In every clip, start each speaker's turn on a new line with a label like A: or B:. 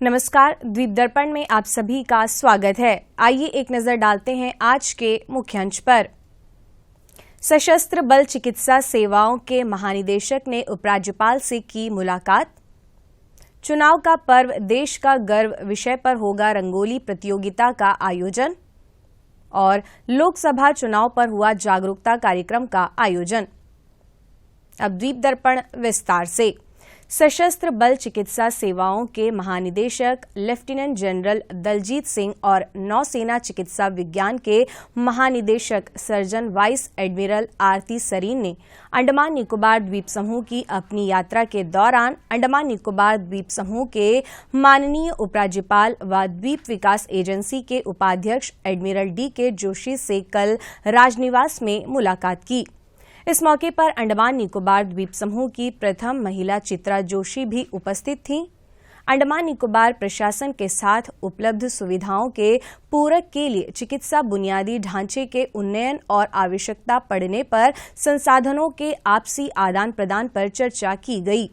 A: नमस्कार, द्वीप दर्पण में आप सभी का स्वागत है। आइए एक नजर डालते हैं आज के मुख्यांश पर। सशस्त्र बल चिकित्सा सेवाओं के महानिदेशक ने उपराज्यपाल से की मुलाकात। चुनाव का पर्व देश का गर्व विषय पर होगा रंगोली प्रतियोगिता का आयोजन। और लोकसभा चुनाव पर हुआ जागरूकता कार्यक्रम का आयोजन। अब द्वीप दर्पण विस्तार से। सशस्त्र बल चिकित्सा सेवाओं के महानिदेशक लेफ्टिनेंट जनरल दलजीत सिंह और नौसेना चिकित्सा विज्ञान के महानिदेशक सर्जन वाइस एडमिरल आरती सरीन ने अंडमान निकोबार द्वीप समूह की अपनी यात्रा के दौरान अंडमान निकोबार द्वीप समूह के माननीय उपराज्यपाल व द्वीप विकास एजेंसी के उपाध्यक्ष एडमिरल डी.के. जोशी से कल राजनिवास में मुलाकात की। इस मौके पर अंडमान निकोबार द्वीप समूह की प्रथम महिला चित्रा जोशी भी उपस्थित थीं। अंडमान निकोबार प्रशासन के साथ उपलब्ध सुविधाओं के पूरक के लिए चिकित्सा बुनियादी ढांचे के उन्नयन और आवश्यकता पड़ने पर संसाधनों के आपसी आदान प्रदान पर चर्चा की गई।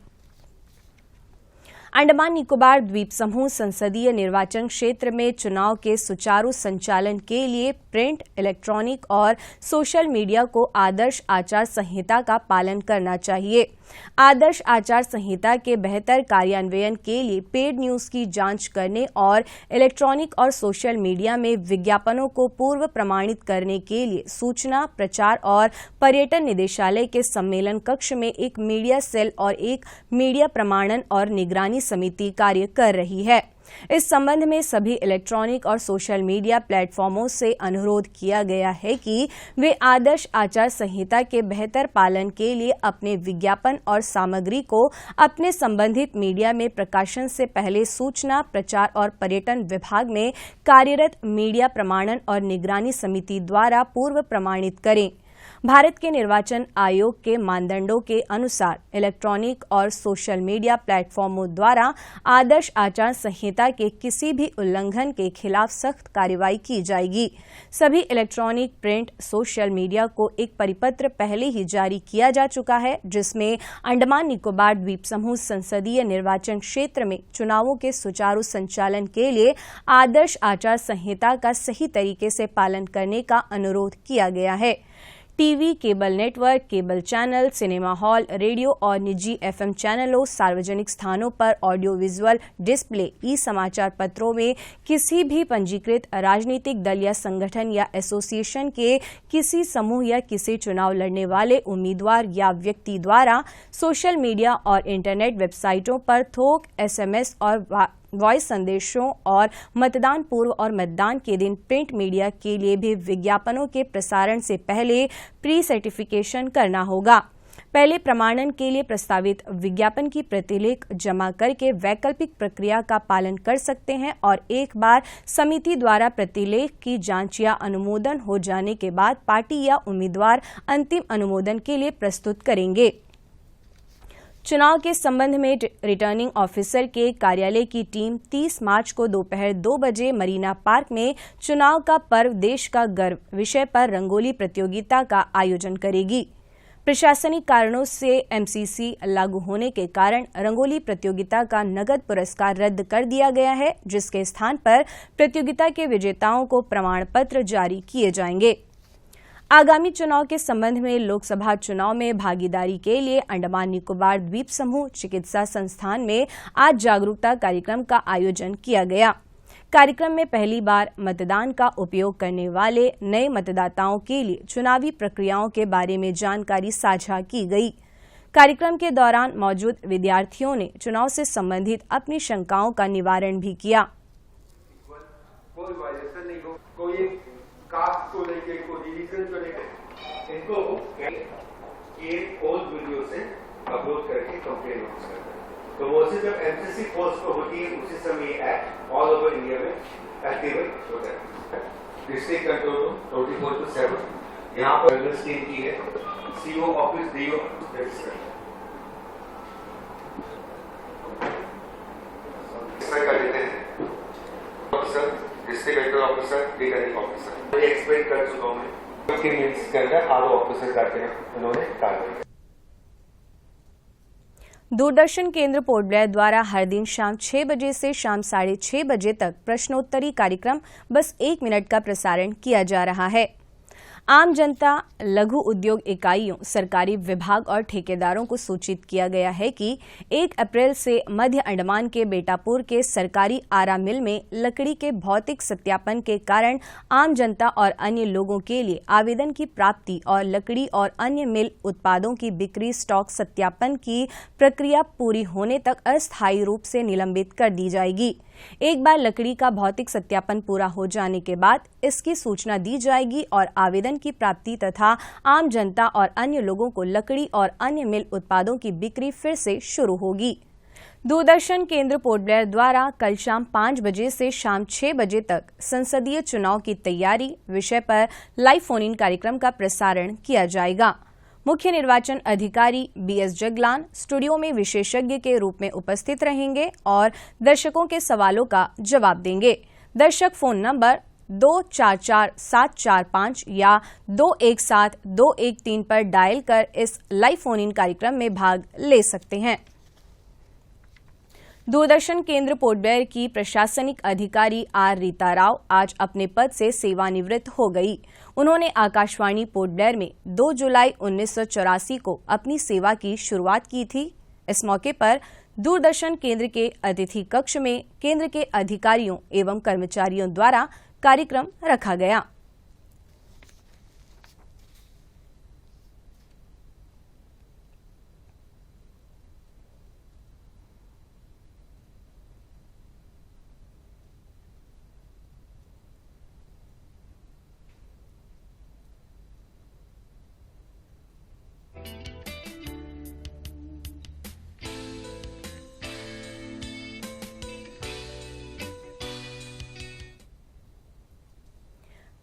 A: अंडमान निकोबार द्वीप समूह संसदीय निर्वाचन क्षेत्र में चुनाव के सुचारू संचालन के लिए प्रिंट, इलेक्ट्रॉनिक और सोशल मीडिया को आदर्श आचार संहिता का पालन करना चाहिए। आदर्श आचार संहिता के बेहतर कार्यान्वयन के लिए पेड न्यूज की जांच करने और इलेक्ट्रॉनिक और सोशल मीडिया में विज्ञापनों को पूर्व प्रमाणित करने के लिए सूचना, प्रचार और पर्यटन निदेशालय के सम्मेलन कक्ष में एक मीडिया सेल और एक मीडिया प्रमाणन और निगरानी समिति कार्य कर रही है। इस संबंध में सभी इलेक्ट्रॉनिक और सोशल मीडिया प्लेटफॉर्मों से अनुरोध किया गया है कि वे आदर्श आचार संहिता के बेहतर पालन के लिए अपने विज्ञापन और सामग्री को अपने संबंधित मीडिया में प्रकाशन से पहले सूचना, प्रचार और पर्यटन विभाग में कार्यरत मीडिया प्रमाणन और निगरानी समिति द्वारा पूर्व प्रमाणित करें। भारत के निर्वाचन आयोग के मानदंडों के अनुसार इलेक्ट्रॉनिक और सोशल मीडिया प्लेटफॉर्मों द्वारा आदर्श आचार संहिता के किसी भी उल्लंघन के खिलाफ सख्त कार्रवाई की जाएगी। सभी इलेक्ट्रॉनिक, प्रिंट, सोशल मीडिया को एक परिपत्र पहले ही जारी किया जा चुका है, जिसमें अंडमान निकोबार द्वीप समूह संसदीय निर्वाचन क्षेत्र में चुनावों के सुचारू संचालन के लिए आदर्श आचार संहिता का सही तरीके से पालन करने का अनुरोध किया गया है। TV, cable network, cable channel, cinema hall, radio और निजी एफएम चैनलों, सार्वजनिक स्थानों पर ऑडियो विजुअल डिस्प्ले, ई समाचार पत्रों में किसी भी पंजीकृत राजनीतिक दल या संगठन या एसोसिएशन के किसी समूह या किसी चुनाव लड़ने वाले उम्मीदवार या व्यक्ति द्वारा सोशल मीडिया और इंटरनेट वेबसाइटों पर थोक, एसएमएस और वॉइस संदेशों और मतदान पूर्व और मतदान के दिन प्रिंट मीडिया के लिए भी विज्ञापनों के प्रसारण से पहले प्री सर्टिफिकेशन करना होगा। पहले प्रमाणन के लिए प्रस्तावित विज्ञापन की प्रतिलेख जमा करके वैकल्पिक प्रक्रिया का पालन कर सकते हैं और एक बार समिति द्वारा प्रतिलेख की जांच या अनुमोदन हो जाने के बाद पार्टी या उम्मीदवार अंतिम अनुमोदन के लिए प्रस्तुत करेंगे। चुनाव के संबंध में रिटर्निंग ऑफिसर के कार्यालय की टीम 30 मार्च को दोपहर 2 बजे मरीना पार्क में चुनाव का पर्व देश का गर्व विषय पर रंगोली प्रतियोगिता का आयोजन करेगी। प्रशासनिक कारणों से एमसीसी लागू होने के कारण रंगोली प्रतियोगिता का नगद पुरस्कार रद्द कर दिया गया है, जिसके स्थान पर प्रतियोगिता के विजेताओं को प्रमाण पत्र जारी किए जाएंगे। आगामी चुनाव के संबंध में लोकसभा चुनाव में भागीदारी के लिए अंडमान निकोबार द्वीप समूह चिकित्सा संस्थान में आज जागरूकता कार्यक्रम का आयोजन किया गया। कार्यक्रम में पहली बार मतदान का उपयोग करने वाले नए मतदाताओं के लिए चुनावी प्रक्रियाओं के बारे में जानकारी साझा की गई। कार्यक्रम के दौरान मौजूद विद्यार्थियों ने चुनाव से संबंधित अपनी शंकाओं का निवारण भी किया।
B: कास्ट को लेके, कोई रिलीजन को लेके इनको ये पोस्ट वीडियो से अपलोड करके कंप्लेन हो सकता है। तो वो से जब एमसीसी पोस्ट को होती है उसी समय एक्ट ऑल ओवर इंडिया में एक्टिवेट होता है। डिस्ट्रिक्ट कंट्रोल रूम 24/7 यहाँ पर अगर टीम की है, सीओ ऑफिस, डीओ कर देते हैं। Officer, district control officer, returning officer expect कर चुका हूं। के अंदर आरओ ऑफिसर जाके उन्होंने कार्रवाई
A: दूरदर्शन केंद्र पोर्ट ब्लेयर द्वारा हर दिन शाम 6 बजे से शाम 6:30 बजे तक प्रश्नोत्तरी कार्यक्रम बस 1 मिनट का प्रसारण किया जा रहा है। आम जनता, लघु उद्योग इकाइयों, सरकारी विभाग और ठेकेदारों को सूचित किया गया है कि 1 अप्रैल से मध्य अंडमान के बेटापुर के सरकारी आरा मिल में लकड़ी के भौतिक सत्यापन के कारण आम जनता और अन्य लोगों के लिए आवेदन की प्राप्ति और लकड़ी और अन्य मिल उत्पादों की बिक्री स्टॉक सत्यापन की प्रक्रिया पूरी होने तक अस्थायी रूप से निलंबित कर दी जाएगी। एक बार लकड़ी का भौतिक सत्यापन पूरा हो जाने के बाद इसकी सूचना दी जाएगी और आवेदन की प्राप्ति तथा आम जनता और अन्य लोगों को लकड़ी और अन्य मिल उत्पादों की बिक्री फिर से शुरू होगी। दूरदर्शन केंद्र पोर्ट ब्लेयर द्वारा कल शाम 5 बजे से शाम 6 बजे तक संसदीय चुनाव की तैयारी विषय पर लाइव फोन इन कार्यक्रम का प्रसारण किया जाएगा। मुख्य निर्वाचन अधिकारी BS जगलान स्टूडियो में विशेषज्ञ के रूप में उपस्थित रहेंगे और दर्शकों के सवालों का जवाब देंगे। दर्शक फोन नंबर 244745 या 217213 पर डायल कर इस लाइव फोन इन कार्यक्रम में भाग ले सकते हैं। दूरदर्शन केंद्र पोर्ट ब्लेयर की प्रशासनिक अधिकारी R रीता राव आज अपने पद से सेवानिवृत्त हो गई। उन्होंने आकाशवाणी पोर्ट ब्लेयर में 2 जुलाई 1984 को अपनी सेवा की शुरुआत की थी। इस मौके पर दूरदर्शन केंद्र के अतिथि कक्ष में केंद्र के अधिकारियों एवं कर्मचारियों द्वारा कार्यक्रम रखा गया।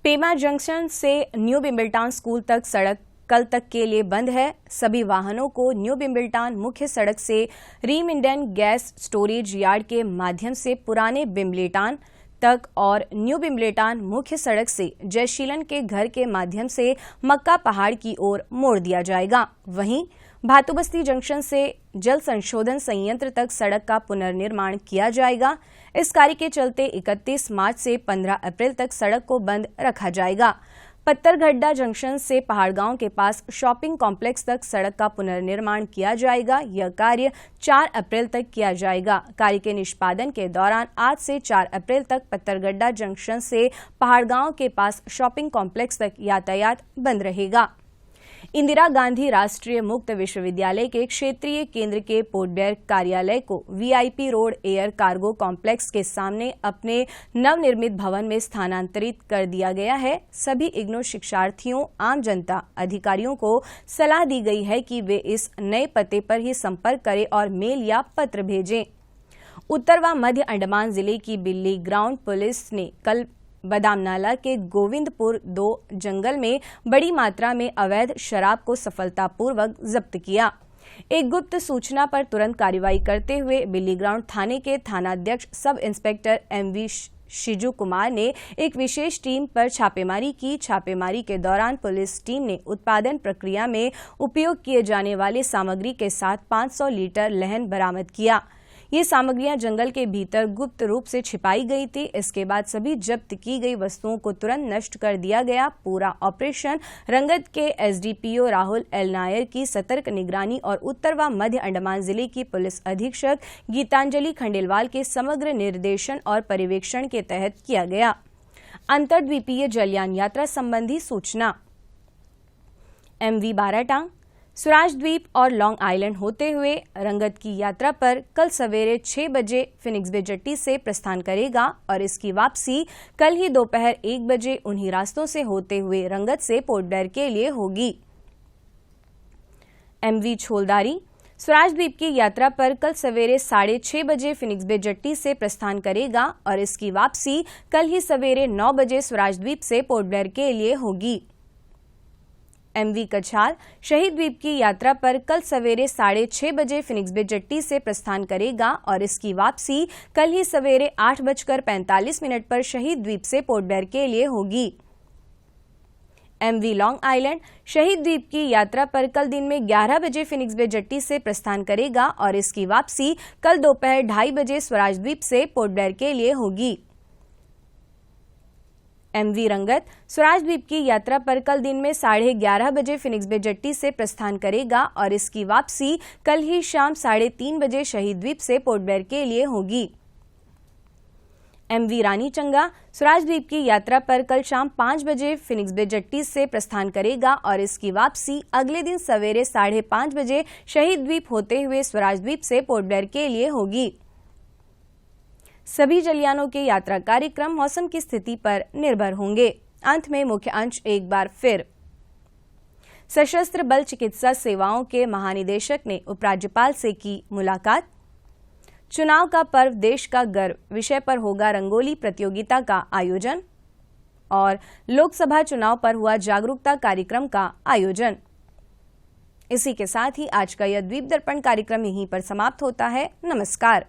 A: पेमा जंक्शन से न्यू बिम्बलटाउन स्कूल तक सड़क कल तक के लिए बंद है। सभी वाहनों को न्यू बिम्बलटाउन मुख्य सड़क से रीम इंडियन गैस स्टोरेज यार्ड के माध्यम से पुराने बिम्बलटाउन तक और न्यू बिम्बलटाउन मुख्य सड़क से जयशीलन के घर के माध्यम से मक्का पहाड़ की ओर मोड़ दिया जाएगा। वहीं भातुबस्ती जंक्शन से जल संशोधन संयंत्र तक सड़क का पुनर्निर्माण किया जाएगा। इस कार्य के चलते 31 मार्च से 15 अप्रैल तक सड़क को बंद रखा जाएगा। पत्थरगड्ढा जंक्शन से पहाड़गांव के पास शॉपिंग कॉम्प्लेक्स तक सड़क का पुनर्निर्माण किया जाएगा। यह कार्य 4 अप्रैल तक किया जाएगा। कार्य के निष्पादन के दौरान आज से 4 अप्रैल तक पत्थरगड्ढा जंक्शन से पहाड़गांव के पास शॉपिंग कॉम्प्लेक्स तक यातायात बंद रहेगा। इंदिरा गांधी राष्ट्रीय मुक्त विश्वविद्यालय के क्षेत्रीय केंद्र के पोर्ट ब्लेयर कार्यालय को VIP road air cargo complex के सामने अपने नवनिर्मित भवन में स्थानांतरित कर दिया गया है। सभी इग्नू शिक्षार्थियों, आम जनता, अधिकारियों को सलाह दी गई है कि वे इस नए पते पर ही संपर्क करें और मेल या पत्र भेजें। उत्तर व मध्य अंडमान जिले की बिल्ली ग्राउंड पुलिस ने कल बादामनाला के गोविंदपुर 2 जंगल में बड़ी मात्रा में अवैध शराब को सफलतापूर्वक जब्त किया। एक गुप्त सूचना पर तुरंत कार्रवाई करते हुए बिल्ली ग्राउंड थाने के थानाध्यक्ष सब इंस्पेक्टर MV शिजू कुमार ने एक विशेष टीम पर छापेमारी की। छापेमारी के दौरान पुलिस टीम ने उत्पादन प्रक्रिया में उपयोग किए जाने वाले सामग्री के साथ 500 लीटर लहन बरामद किया। ये सामग्रियां जंगल के भीतर गुप्त रूप से छिपाई गई थी। इसके बाद सभी जब्त की गई वस्तुओं को तुरंत नष्ट कर दिया गया। पूरा ऑपरेशन रंगत के SDPO राहुल L नायर की सतर्क निगरानी और उत्तर व मध्य अंडमान जिले की पुलिस अधीक्षक गीतांजलि खंडेलवाल के समग्र निर्देशन और पर्यवेक्षण के तहत किया गया। अंतर्द्वीपीय जलयान यात्रा संबंधी सूचना। MV बाराटांग, स्वराज द्वीप और लॉन्ग आइलैंड होते हुए रंगत की यात्रा पर कल सवेरे 6 बजे फिनिक्स बे जेट्टी से प्रस्थान करेगा और इसकी वापसी कल ही दोपहर 1 बजे उन्हीं रास्तों से होते हुए रंगत से पोर्ट ब्लेयर के लिए होगी। MV छोलदारी स्वराज द्वीप की यात्रा पर कल सवेरे 6:30 बजे फिनिक्स बे जेट्टी से प्रस्थान करेगा और इसकी वापसी कल ही सवेरे 9 बजे स्वराज द्वीप से पोर्ट ब्लेयर के लिए होगी। MV कछाल शहीद द्वीप की यात्रा पर कल सवेरे 6:30 बजे फिनिक्स बे जेट्टी से प्रस्थान करेगा और इसकी वापसी कल ही सवेरे 8:45 पर शहीद द्वीप से पोर्ट ब्लेयर के लिए होगी। MV लॉन्ग आइलैंड शहीद द्वीप की यात्रा पर कल दिन में 11 बजे फिनिक्स बे जेट्टी से प्रस्थान करेगा और इसकी वापसी कल दोपहर 2:30 बजे स्वराज द्वीप से पोर्ट ब्लेयर के लिए होगी। MV रंगत स्वराज द्वीप की यात्रा पर कल दिन में 11:30 बजे फिनिक्स बे जेट्टी से प्रस्थान करेगा और इसकी वापसी कल ही शाम 3:30 बजे शहीद द्वीप से पोर्ट ब्लेयर के लिए होगी। MV रानी चंगा स्वराज द्वीप की यात्रा पर कल शाम 5 बजे फिनिक्स बे जेट्टी से प्रस्थान करेगा और इसकी वापसी अगले दिन सवेरे 5:30 बजे शहीद द्वीप होते हुए स्वराज द्वीप से पोर्ट ब्लेयर के लिए होगी। सभी जलयानों के यात्रा कार्यक्रम मौसम की स्थिति पर निर्भर होंगे। अंत में मुख्य अंश एक बार फिर। सशस्त्र बल चिकित्सा सेवाओं के महानिदेशक ने उपराज्यपाल से की मुलाकात। चुनाव का पर्व देश का गर्व विषय पर होगा रंगोली प्रतियोगिता का आयोजन और लोकसभा चुनाव पर हुआ जागरूकता कार्यक्रम का आयोजन। इसी के साथ ही आज का यह द्वीप दर्पण कार्यक्रम यहीं पर समाप्त होता है। नमस्कार।